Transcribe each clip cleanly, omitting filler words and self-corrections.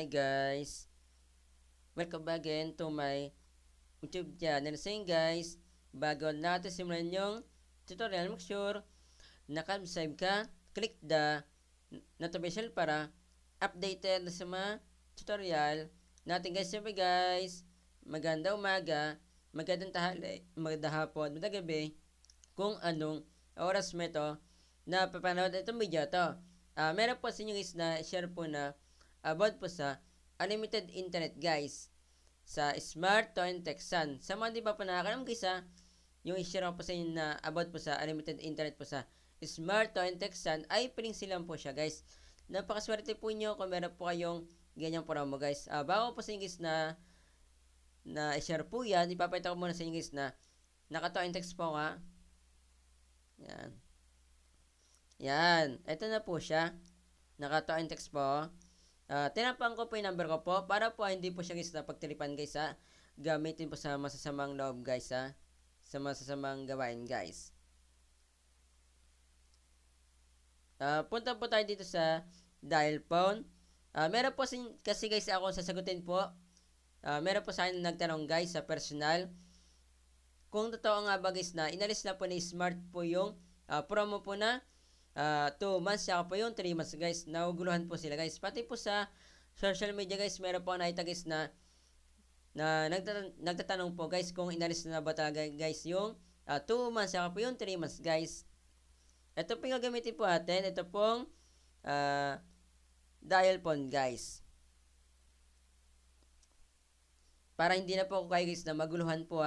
Hi guys, welcome back again to my YouTube channel. So yun guys, bago natin simulan yung tutorial, make sure naka-subscribe ka, click the notification para updated sa mga tutorial natin guys. Siyempre guys, maganda umaga, magandang tahali, magandang hapon, magandang gabi, kung anong oras mo ito na papanood itong video to. Meron po sa inyo guys na share po na about po sa unlimited internet guys sa Smart Town Texan. Sa mga di pa po nakakalam guys yung i-share ko po sa inyo na about po sa unlimited internet po sa Smart Town Texan ay piling silang po siya guys. Napakaswerte po nyo kung meron po kayong ganyang promo guys. Bago po sa inyo guys na i-share po yan, ipapakita ko muna sa inyo guys na naka-Town Text po nga. Yan. Yan. Ito na po siya. Naka-Town Text po. Tinapan ko po yung number ko po para po hindi po siya guys na pagtiripan guys gamitin po sa masasamang loob guys sa masasamang gawain guys. Punta po tayo dito sa dial phone. Meron po kasi guys ako sasagutin po. Meron po sa akin nagtanong guys sa personal kung totoo nga ba guys na inalis na po ni Smart po yung promo po na 2 months, saka po yung 3 months guys. Naguguluhan po sila guys. Pati po sa social media guys, meron po nakita guys na nagtatanong po guys kung inalis na ba talaga guys yung 2 months, saka po yung 3 months guys. Ito po yung gagamitin po natin. Ito pong dial phone guys. Para hindi na po kayo guys na maguluhan po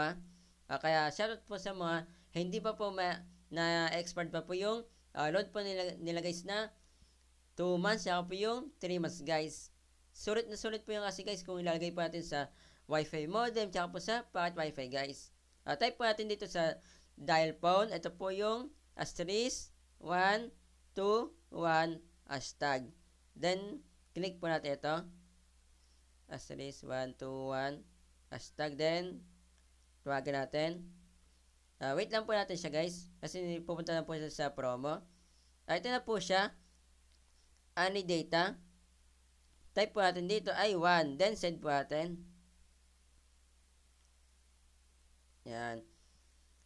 kaya shoutout po sa mga hindi pa po na-expert pa po yung load po nila guys na 2 months, saka po yung 3 months guys. Sulit na sulit po yung kasi guys kung ilalagay po natin sa Wi-Fi modem, saka po sa pocket Wi-Fi guys. Type po natin dito sa dial phone. Ito po yung asterisk 121 hashtag. Then, click po natin ito. Asterisk 121 hashtag. Then, tuwagan natin. Wait lang po natin siya guys kasi pupunta na po siya sa promo. Ito na po siya. Any data. Type po natin dito ay 1. Then send po natin. Yan.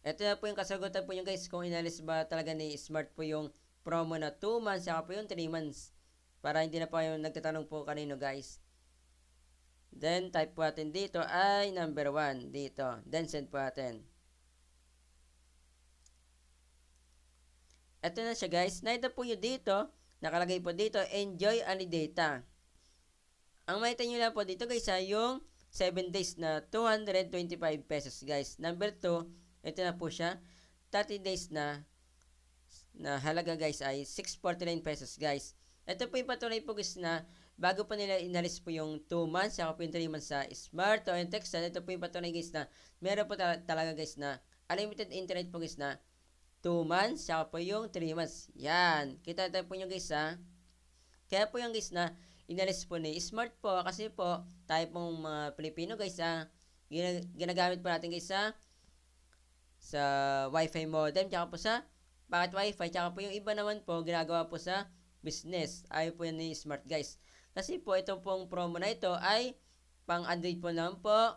Ito na po yung kasagutan po yung guys kung inalis ba talaga ni Smart po yung promo na 2 months saka po yung 3 months. Para hindi na po yung nagtatanong po kanino guys. Then type po natin dito ay number 1 dito. Then send po natin. Ito na siya guys. Nakita po nyo dito. Nakalagay po dito. Enjoy any data. Ang makita nyo lang po dito guys yung 7 days na 225 pesos guys. Number 2. Ito na po siya. 30 days na halaga guys ay 649 pesos guys. Ito po yung patunay po guys na bago pa nila inalis po yung 2 months saka po yung 3 months sa Smart o Texan. Ito po yung patunay guys na meron po talaga guys na unlimited internet po guys na 2 months, saka po yung 3 months. Yan. Kita tayo po nyo guys Kaya po yung guys na inalis po ni Smart po kasi po tayo pong mga Pilipino guys ginagamit po natin guys sa Wi-Fi modem, tsaka po sa pocket Wi-Fi, tsaka po yung iba naman po ginagawa po sa business. Ayaw po yan ni Smart guys. Kasi po itong pong promo na ito ay pang Android po lang po,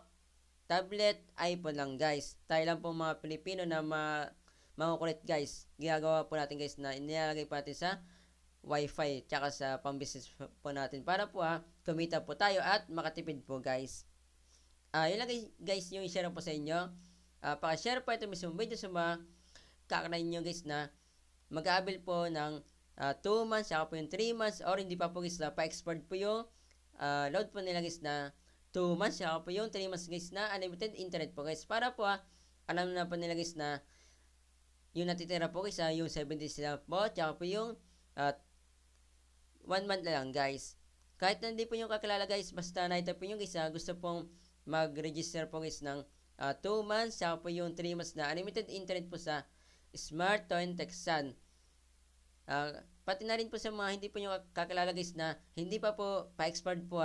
tablet, iPhone lang guys. Tayo lang po mga Pilipino na mga kulit guys, ginagawa po natin guys na inilalagay po natin sa Wi-Fi tsaka sa pang-business po natin para po kumita po tayo at makatipid po guys. Yun lang guys yung i-share po sa inyo. Paka-share po ito mismo video sa mga kakanain nyo guys na mag-aabil po ng 2 months tsaka po yung 3 months or hindi pa po guys na pa-export po yung load po nila guys na 2 months tsaka po yung 3 months guys na unlimited internet po guys para po alam na po nila guys na yung natitira po guys yung 7 days lang po tsaka po yung 1 month na lang guys. Kahit na hindi po yung kakilala guys, basta nakita po yung guys gusto pong mag-register po guys ng 2 months tsaka po yung 3 months na unlimited internet po sa Smart Town Texan. Pati na rin po sa mga hindi po yung kakilala guys na hindi pa po pa-expert po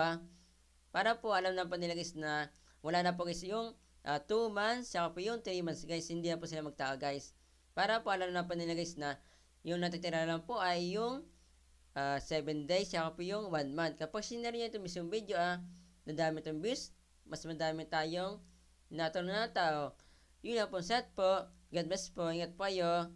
para po alam na po nila guys na wala na po guys yung 2 months tsaka po yung 3 months guys, hindi na po sila magtaka guys. Para po alam na po nila guys na yung natitira lang po ay yung 7 days, saka po yung 1 month. Kapag sinare nyo itong mismong video, nadami itong views, mas madami tayong natulong na tao. Yun lang po, set po. God bless po. Ingat po kayo.